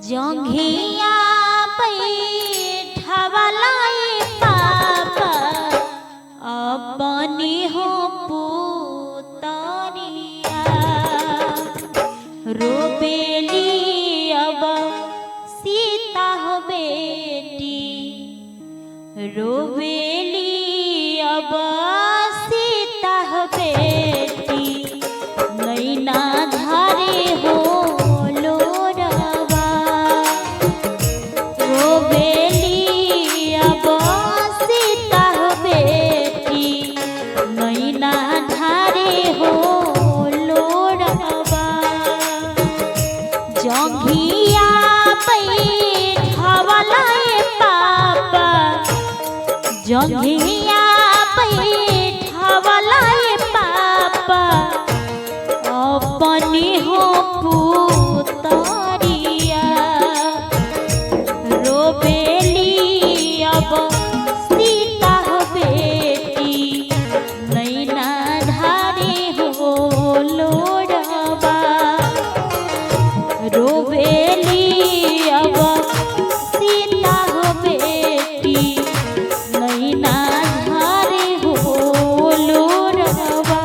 जोंघिया बैठावलाई पापा अपनी हो पुतरिया रोबेली अब सीता हो बेटी रोबेली अब सीता हो बेटी नैना धारे हो लोरवा रोबेली अब सीता हो बेटी नैना धारे हो लोरवा जोंघिया बैठावलाई पापा जोंघिया बैठावलाई पापा अपनी हो पुतरिया रोबेली अब सीता हो बेटी नैना धारे हो लोरवा रोबेली अब सीता हो बेटी नैना धारे हो लोरवा।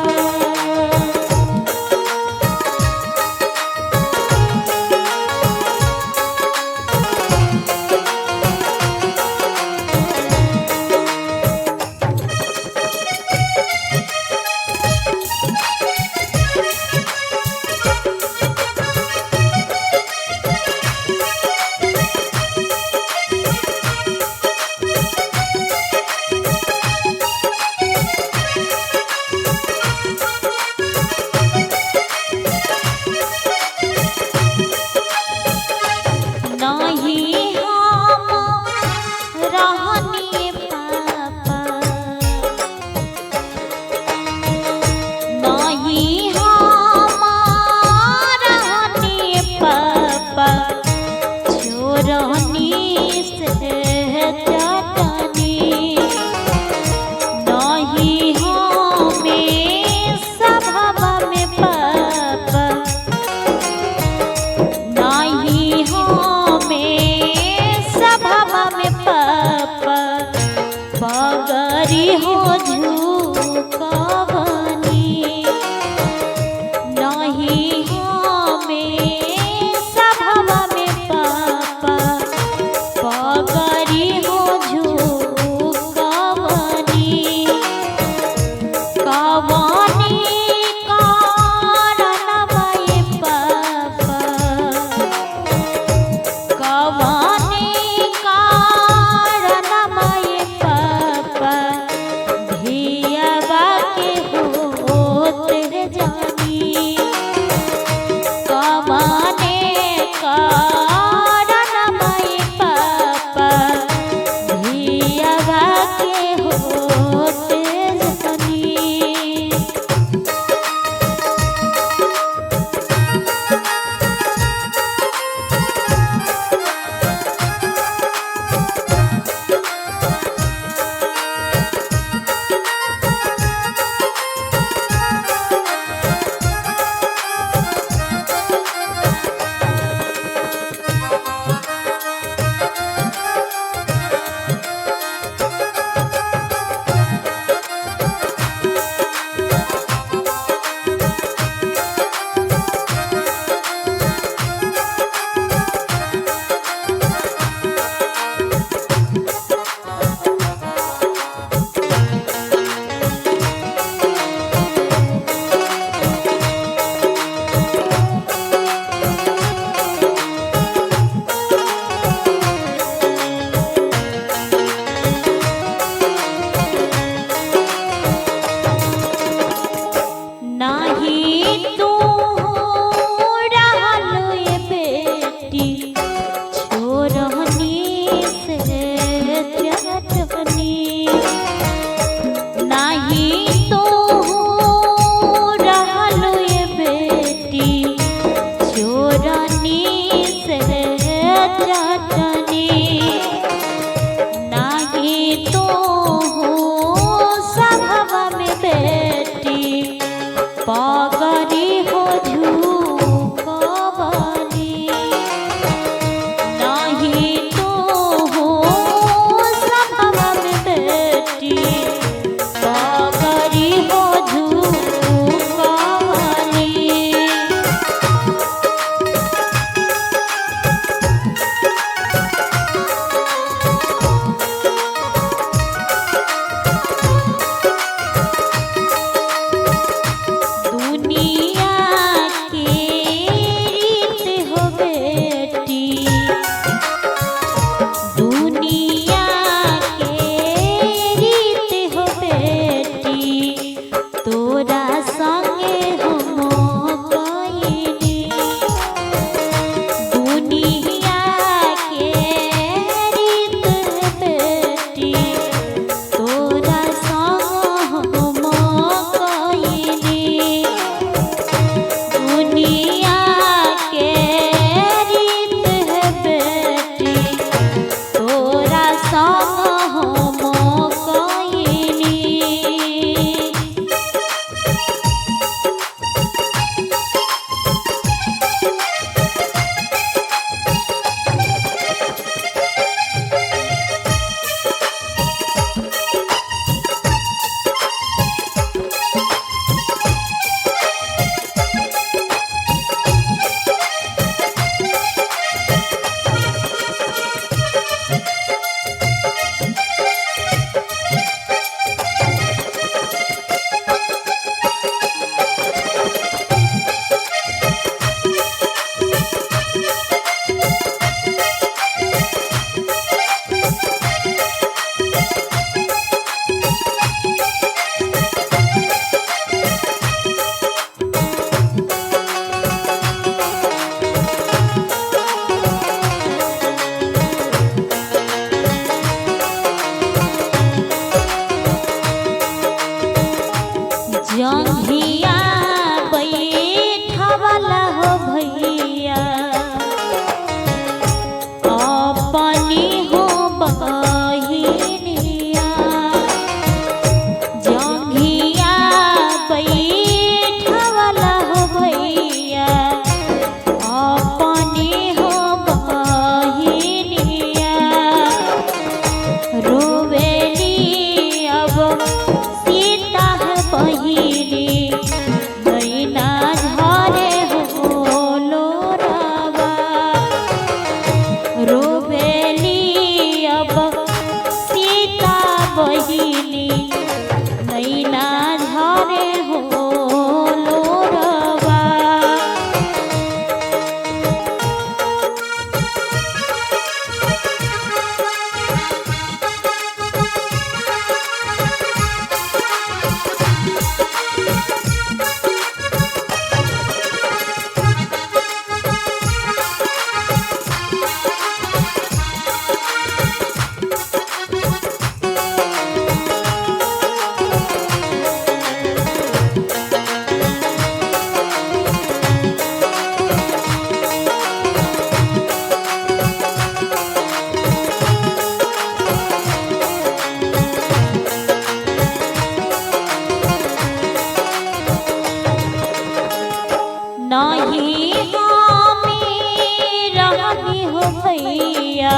हमें रहनी हो भैया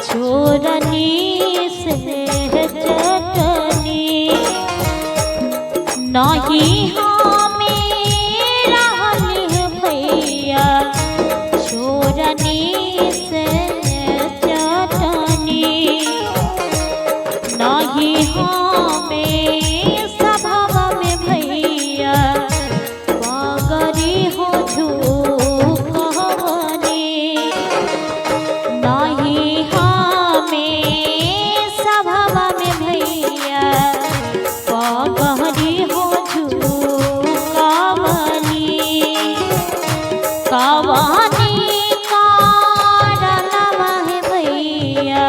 छोरनी से चटनी नहीं हमें रहनी हो भैया छोरनी से चटनी नहीं हमें सभा में भैया पगड़ी हो झूकवनी नहीं हमें सभा में भैया पगड़ी हो झूकवनी कवानी कारणवा है भैया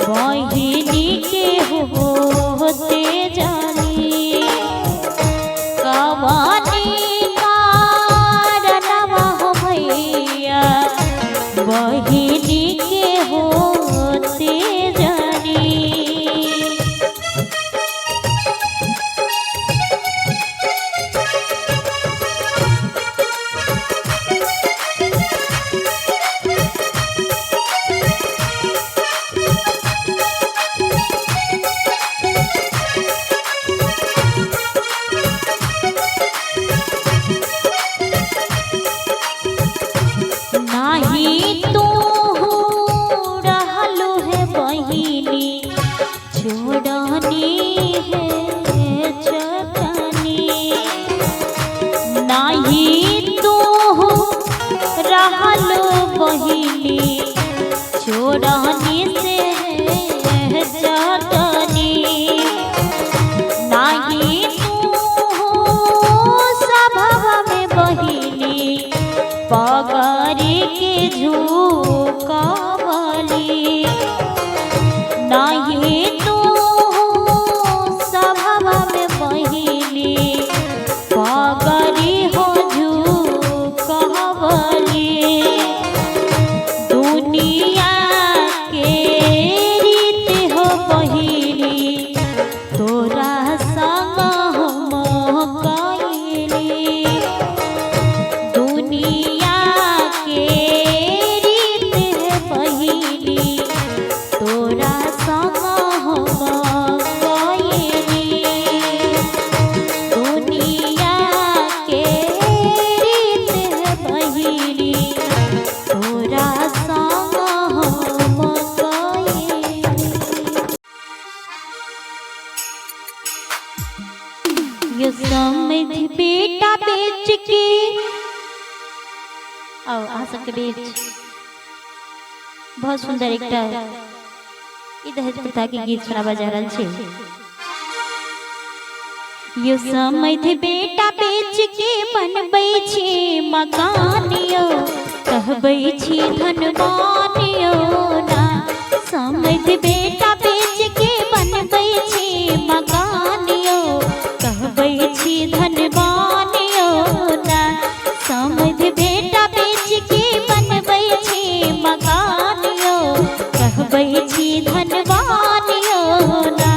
बहिनी के होते जानी कवानी कारणवा हो भैया बहिनी के होते जानी नाही तू रहलु है बहिनी छोड़नी है चटनी नाही तू रहलु बहिनी छोड़नी से चटनी नाही तू सभा में बहिनी पगड़ी के झूकवली नहीं तू सभा में बहिनी पगड़ी हो झूकवली दुनिया के रीत हो बहिनी तोरा संग हम कइली दुनिया के रीत है बहिनी तोरा संग हम कइली दुनिया के रीत है बहिनी तोरा संग हम कइली ये समझ बेटा बेच के आओ आ सबके बीच बहुत सुंदर एक दहेज प्रथा के गीत सुनावा जा रहल छै यो समझ बेटा बेच के बनबै छी मकानियो कहबै छी धनवानियो ना समझ बेटा बेच के बनबै छी मकानियो कहबै छी धनवानियो ना समझ बेटा बेच के बनबै छी मकानियो कहबै छी धनवानियो ना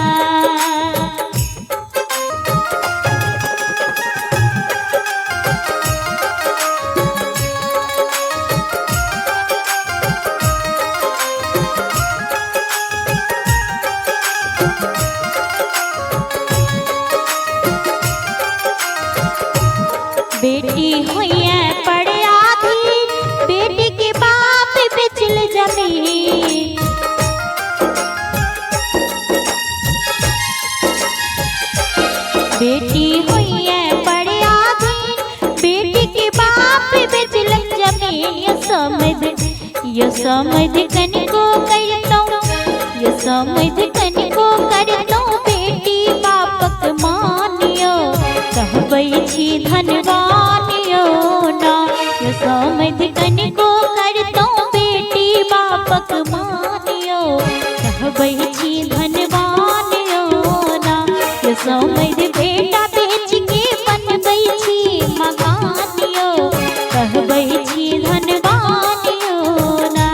बेटी होइए पड़े आधी बेटी के बाप बेचल जमीन बेटी होइए पड़े आधी बेटी के बाप बेचल जमीन ये समझ कनिको करतो ये समझ कनिको करतो बेटी बापक मानियो कहबै छी धनवानियो ना ये समझ कनिको करतो बेटी बापक मानियो कहबै छी धनवानियो ना ये समझ बेटा बेच के बनबै छी मकानियो कहबै छी धनवानियो ना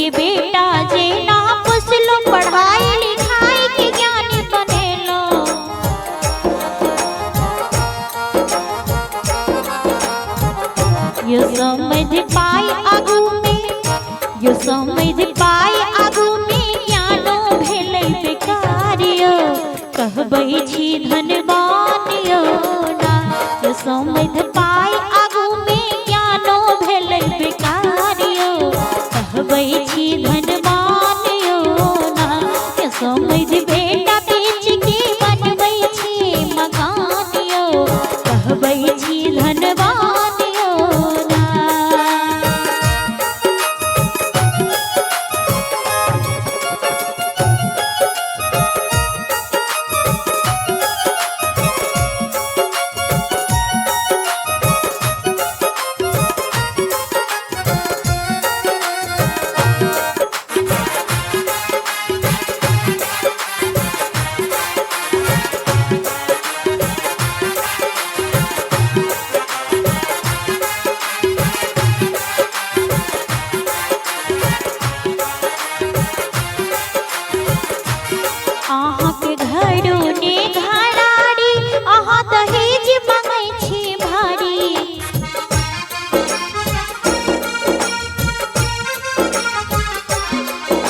के बेटा जे ना पुसलो पढ़ाई लिखाई के ज्ञानी बनेलो। यो समझ पाई आगू में, यो समझ पाई आगू में ज्ञानो भेलै बेकारियो, कहबै छी धनवानियो ना। यो समझ पाई आगू में ज्ञानो भेलै बेकारियो, कहबै छी धनवानियो ना। यो समझ बेटा बेच के बनबै छी मकानियो, कहबै छी धनवानियो ना। अहाँ के घरो ने घराड़ी, अहाँ दहेज मांगै छी भारी।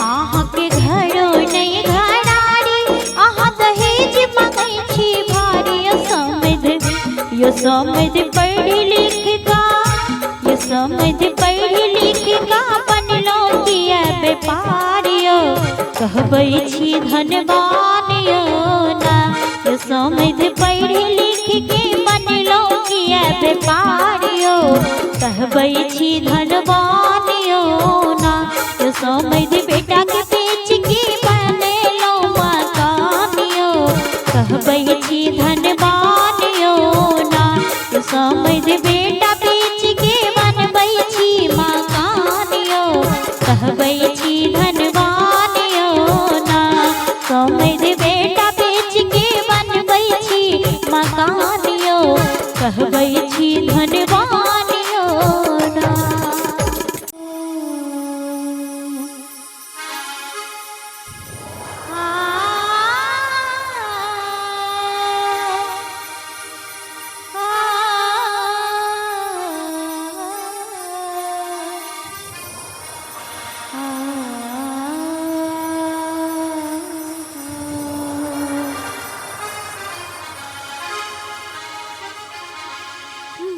अहाँ के घरो ने घराड़ी, अहाँ दहेज मांगै छी भारी। यो समझ पढ़ी लिख का, यो समझ पढ़ी लिख का बनलो किया व्यापारियो, कहबै छी धनवानियो ना। यो समझ पढ़ी लिख के बनलो किया व्यापारियो, कहबै छी धनवानियो ना। यो समझ बेटा के बेच के बनेलो मकानियो, कहबै छी धनवानियो ना। यो समझ बेटा बेच के बनबै छी मकानियो, कहबै छी धनवानियो ना। समझ बेटा बेच के बनबै छी मकानियो, कहबै छी धनवानियो ना।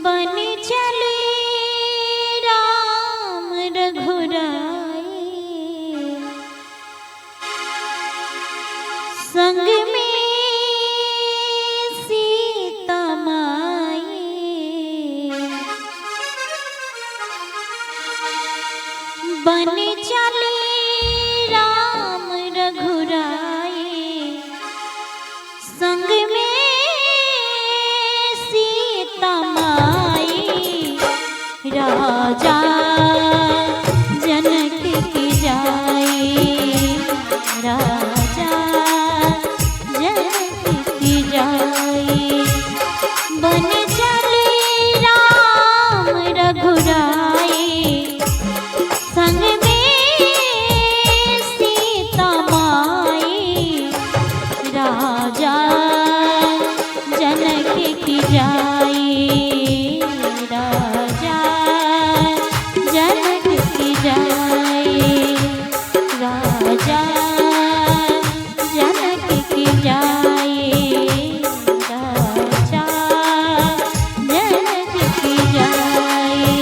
बन चले राम रघुराई, संग में सीता माई। बन चले राम रघुराई, संग में सीता माई। राजा जनक की जाई, राजा जनक की जाई। बन चले राम रघुराई, संग में सीता माई। राजा जनक की जाई, राजा जनक की जाई, राजा जनक की जाई, राजा जनक की जाई।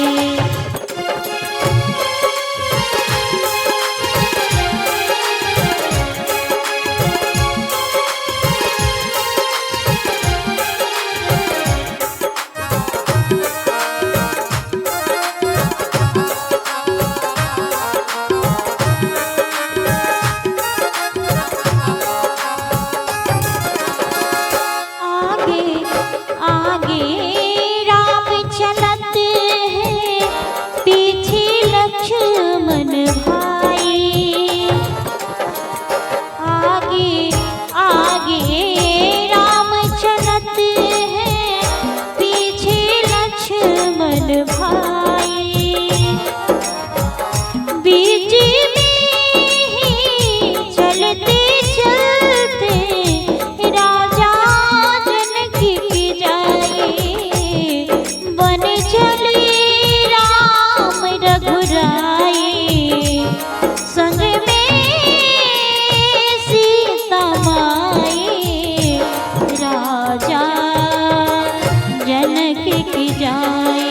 जनक की जाए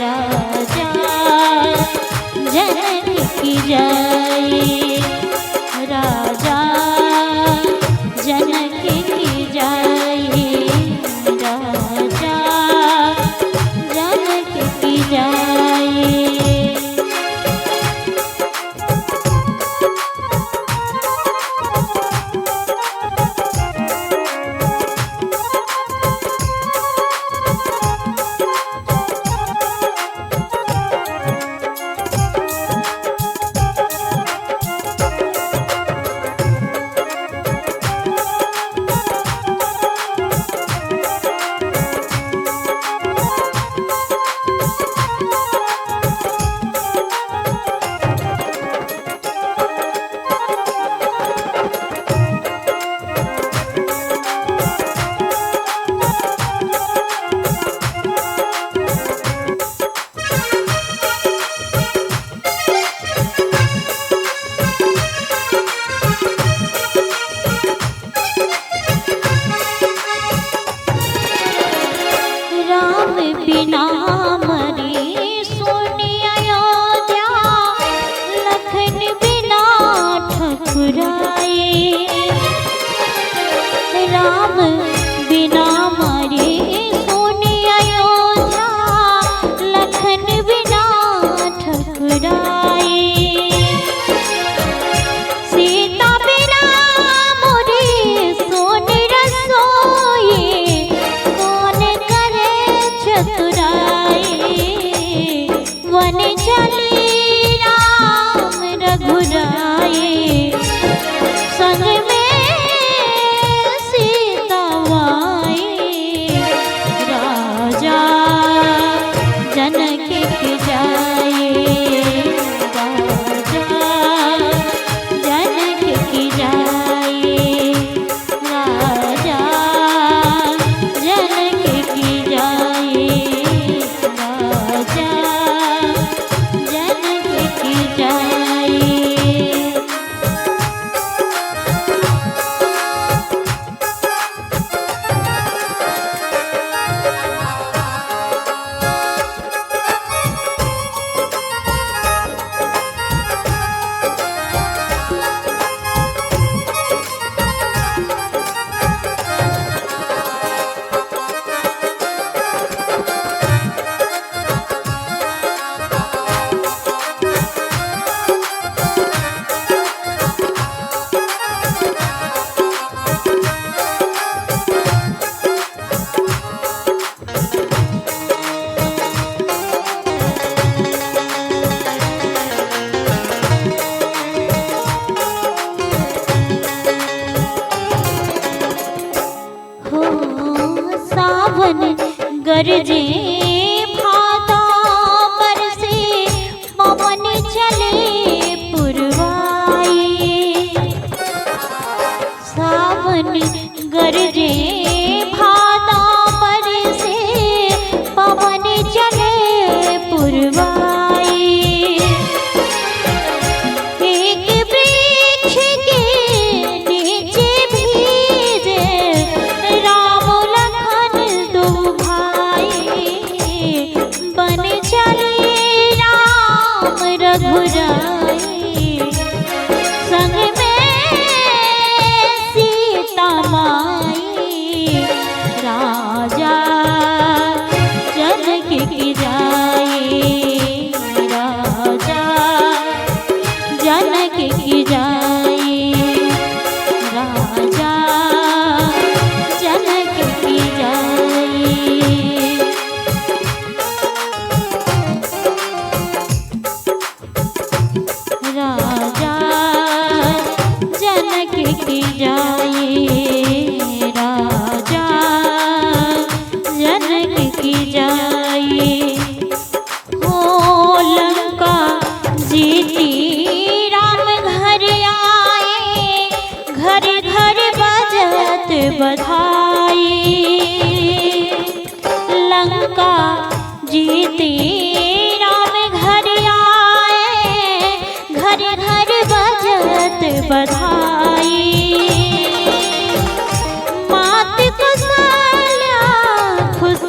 राजा जनक की जाए राजा जनक की जाए राजा जनक की जाए। बिना मरी सुनी अयोध्या लखन बिना ठकुराए राम बिना मरी सुनी अयोध्या लखन बिना ठकुराए सीता बिना मोरी सोनी रसोई कौन करे चतुराई वन चली राम रघुराई संग में सीता माई राजा जनक की जाए राजा जनक की जाए राजा जनक की जाए राजा जनक की जाए। सावन गरजे भादा बरसे पवन चले पुरवाई सावन गरजे भादा बरसे पवन चले पुरवाई एक वृक्ष के नीचे भीजे राम लखन दो भाई बन चले राम रघुराई संग में सीता माई राजा जनक की जाए राजा जनक की जाए राजा जनक की जाए। राजा जनक की जाए राजा जनक की जाए। हो लंका जीती राम घर आए घर घर बजत बधाई लंका जीती राम घर आए घर घर बजत बधाई मात कौशल्या खुश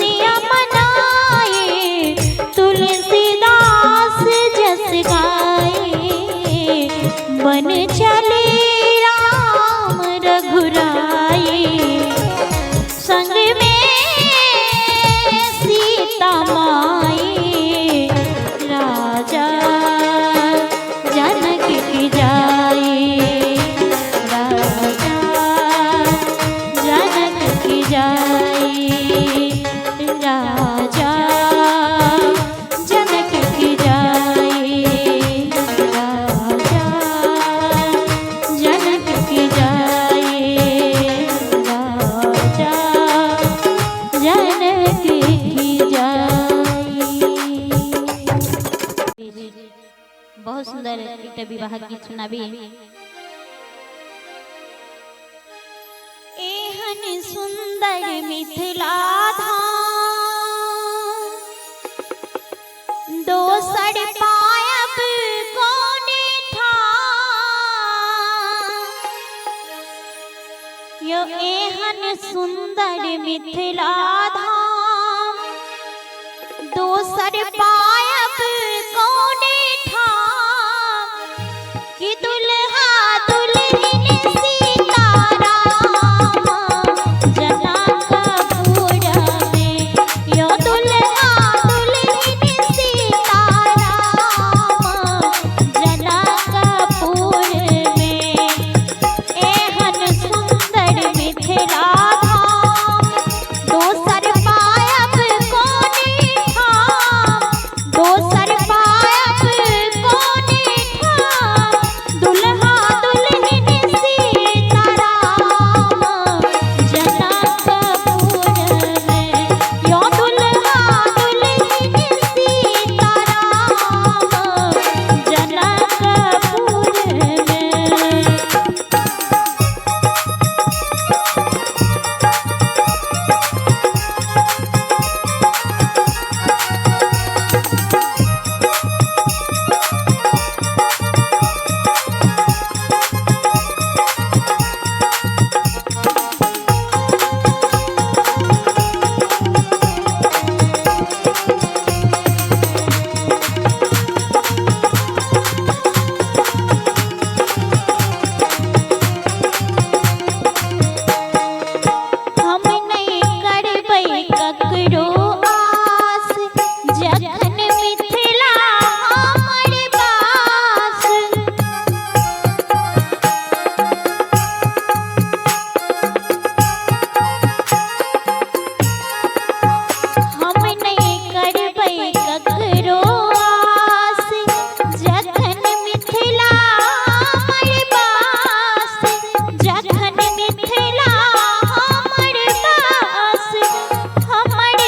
देखी जाई। बहुत सुंदर एक विवाह गीत सुनाबी। एहन सुंदर मिथिला धाम दोसर पायब कोने ठाम। यो एहन सुंदर मिथिला धाम दोसर पायब कोने ठाम कि दुल्हा दुल्हन सीताराम जनकपुर में। यो दुल्हा दुल्हन सीताराम जनकपुर में। एहन सुंदर मिथिला धाम दोसर पायब कोने ठाम। दोसर पायब कोने ठाम दुल्हा दुल्हन सीताराम जनकपुर में। यो दुल्हा दुल्हन सीताराम जनकपुर में। हम नहीं करबै ककरो आस जखन मिथिला हमर बास। हम नहीं करबै ककरो आस जखन मिथिला हमर बास। जखन मिथिला हमर बास हमर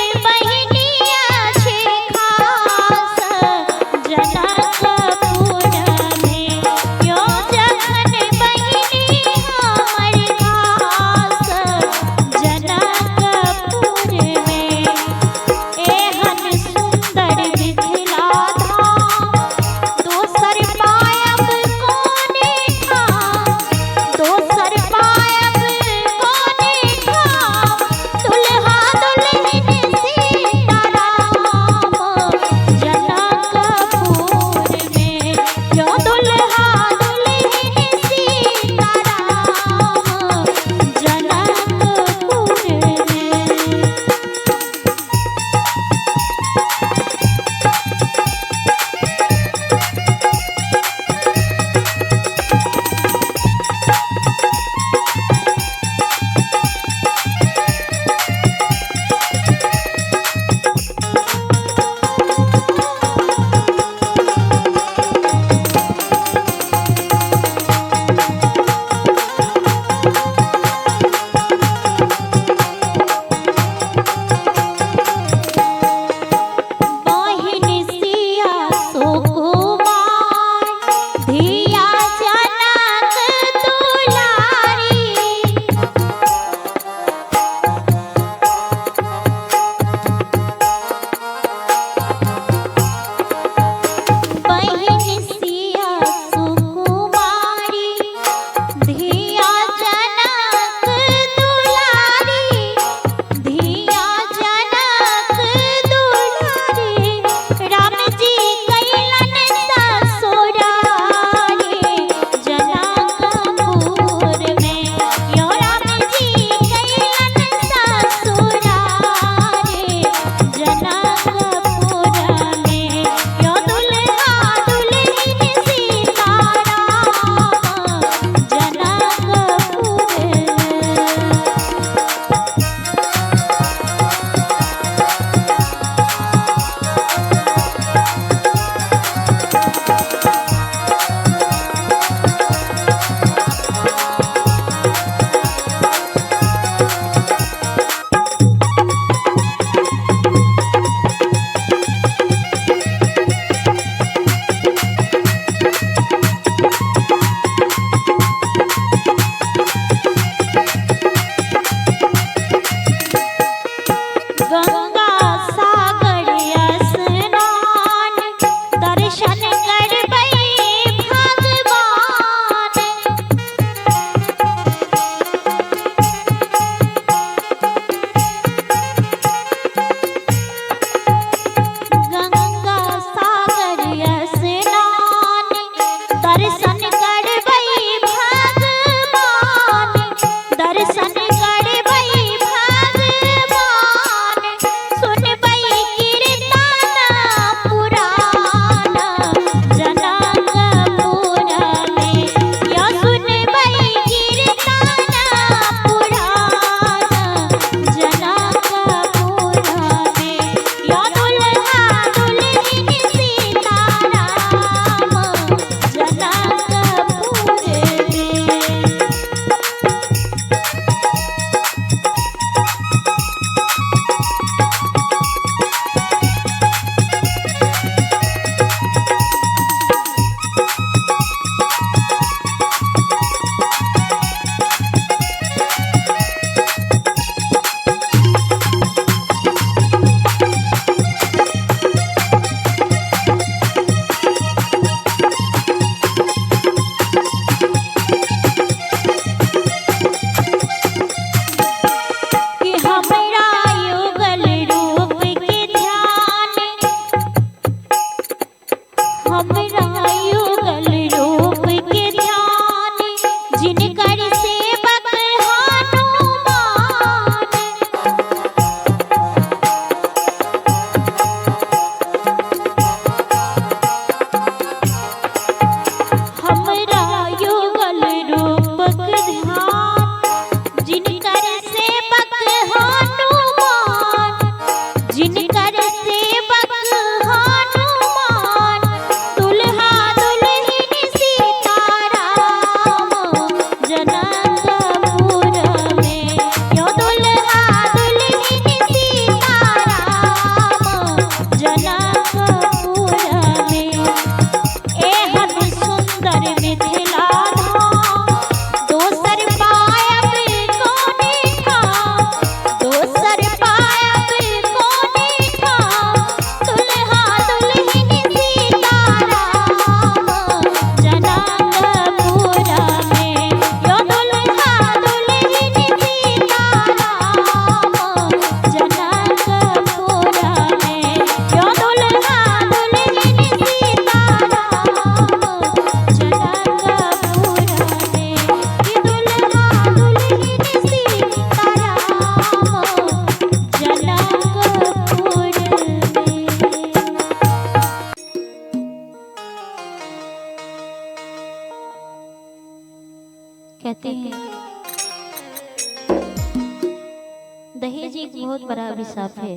साफ है।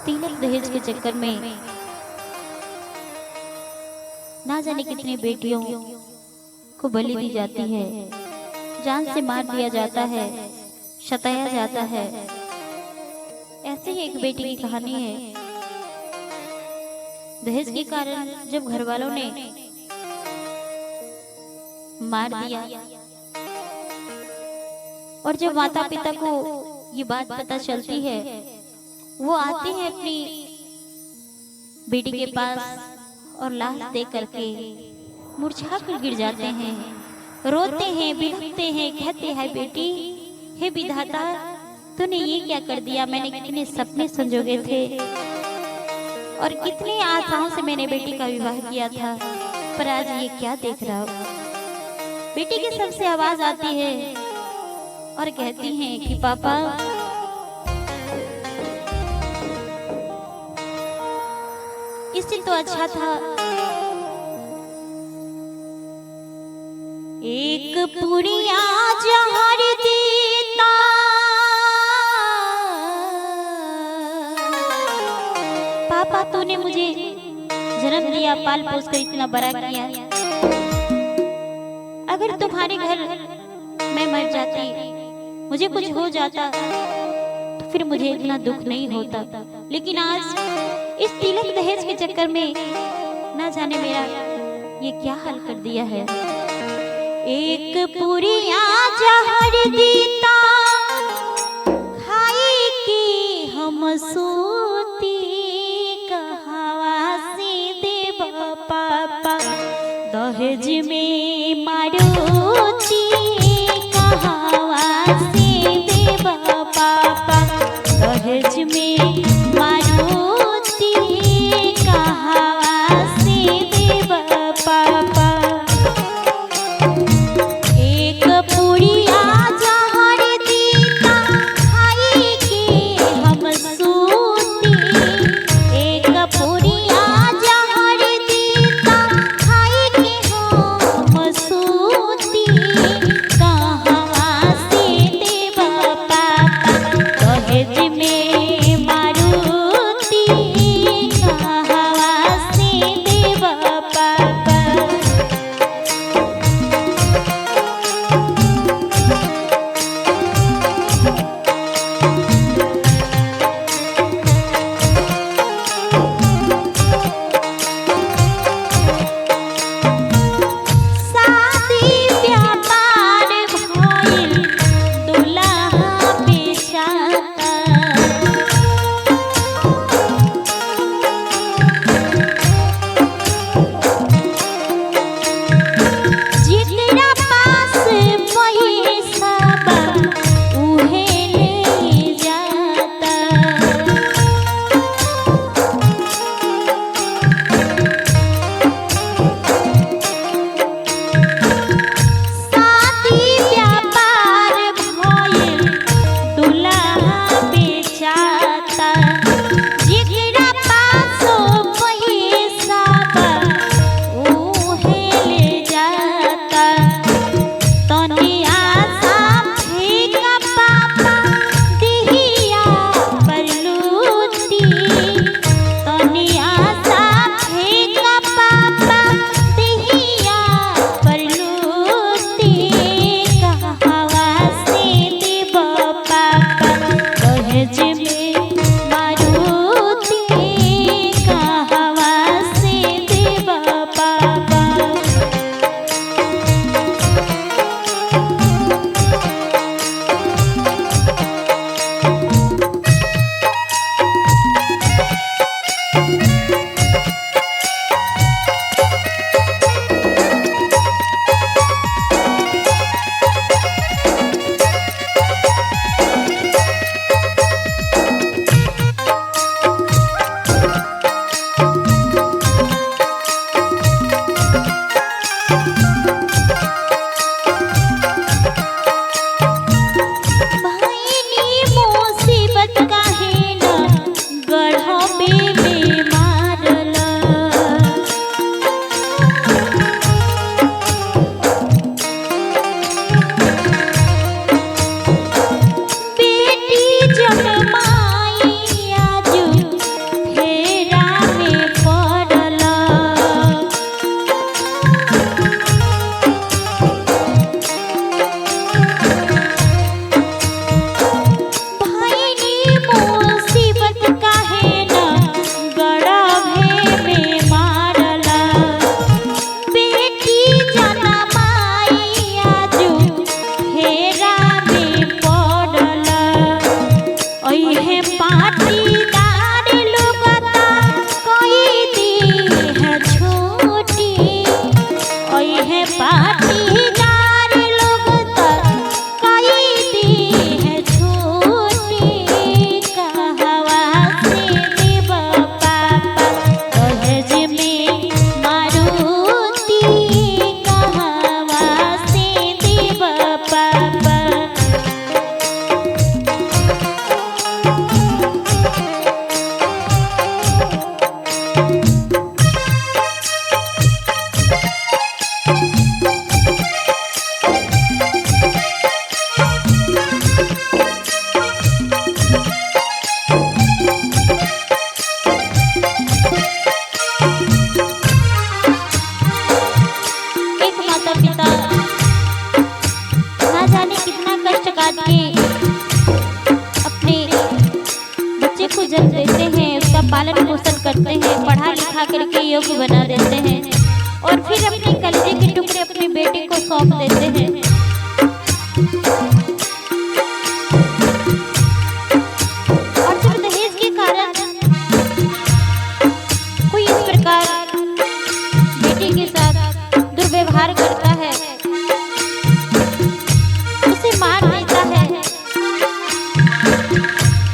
तिलक दहेज के चक्कर में ना जाने कितनी बेटियों को बलि दी जाती है, जान से मार दिया जाता है, सताया जाता है। ऐसे ही एक बेटी की कहानी है। दहेज के कारण जब घर वालों ने मार दिया और जब माता पिता को ये बात पता चलती है, वो आते हैं अपनी बेटी के पास और लाश देख करके मूर्छा कर गिर जाते हैं, रोते हैं, बिलखते हैं, कहते हैं बेटी, हे विधाता, तूने ये क्या कर दिया? मैंने कितने सपने संजोगे थे और कितनी आशाओं से मैंने बेटी का विवाह किया था, पर आज ये क्या देख रहा हूँ। बेटी की सबसे आवाज आती है और कहती हैं कि पापा, इससे तो अच्छा था एक पुड़िया जहर देता, पापा तूने मुझे जन्म दिया, पाल पोस कर इतना बड़ा किया, अगर तुम्हारे घर मैं मर जाती, मुझे कुछ हो जाता तो फिर मुझे इतना दुख नहीं होता। लेकिन आज इस तिलक दहेज के चक्कर में ना जाने मेरा ये क्या हाल कर दिया है। एक पुड़िया जहर देता, खाई के हम सोती, कहावा से देव पापा, दहेज में मारोती, कहावा से देव पापा, दहेज में मारोती, कहावा से देव पापा। एक पुड़िया जहर देता, खाई के हम सोती, एक पुड़िया जहर देता, खाई के हम सोती, कहावा से देव पापा, दहेज में मारुति, कहावा से देव पापा। शादी व्यापार भइल, दुल्हा बेचाता, जेकरा पास पैसा बा उहे ले जाता। जनमाई आजू फेरा में पड़ला। भाईनी मुसीबत काहे न गड़भे में मारला। बेटी जनमाई आजू फेरा में पड़ला। ओहे पाटीदार लोगता कोई दी है छोटी। ओहे पाटीदार लोगता कोई दी है छोटी। कहवा से देव पापा दहेज में मारुति। कहवा से देव पापा। एक माता पिता ना जाने कितना कष्ट काट के अपने बच्चे को जन्म देते हैं, उसका पालन पोषण करते हैं, पढ़ा लिखा करके योग्य बना देते हैं और फिर अपने कलेजे के टुकड़े अपनी बेटी को सौंप देते हैं। और जब दहेज के कारण कोई इस प्रकार बेटी के साथ दुर्व्यवहार करता है, उसे मार देता है,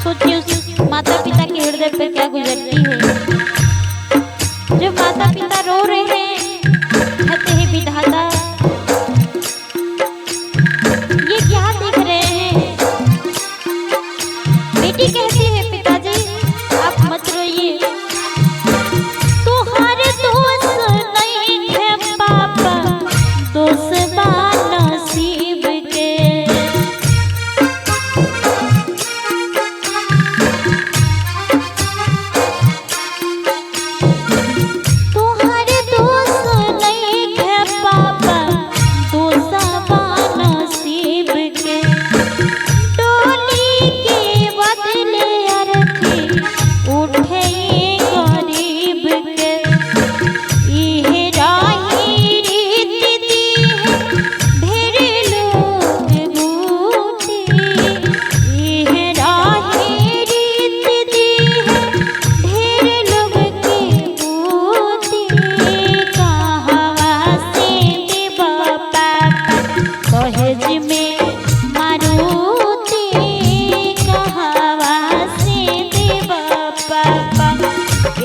सोचिए उस माता पिता के हृदय पर क्या गुजरती है। जब माता पिता रो रहे हैं, कहते हैं विधाता ये क्या देख रहे हैं। बेटी कहती है पिताजी आप मत रोइए, तुम्हारे दोस्त नहीं है पापा, दोस्त बा नसीब के। तुम्हारे दोस्त नहीं है पापा, दोस्त बा नसीब के। डोली के बदले अर्थी उठे गरीब के। इहे राही रीत दी है ढेर लोग बूटी। इहे राही रीत दी है ढेर लोग की बूटी। कहवा से देव पापा दहेज में मारुति। कहवा से देव पापा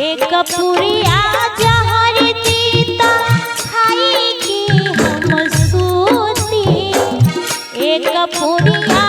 एक पुरिया जहर जीता खाई की हम सूती। एक पुरिया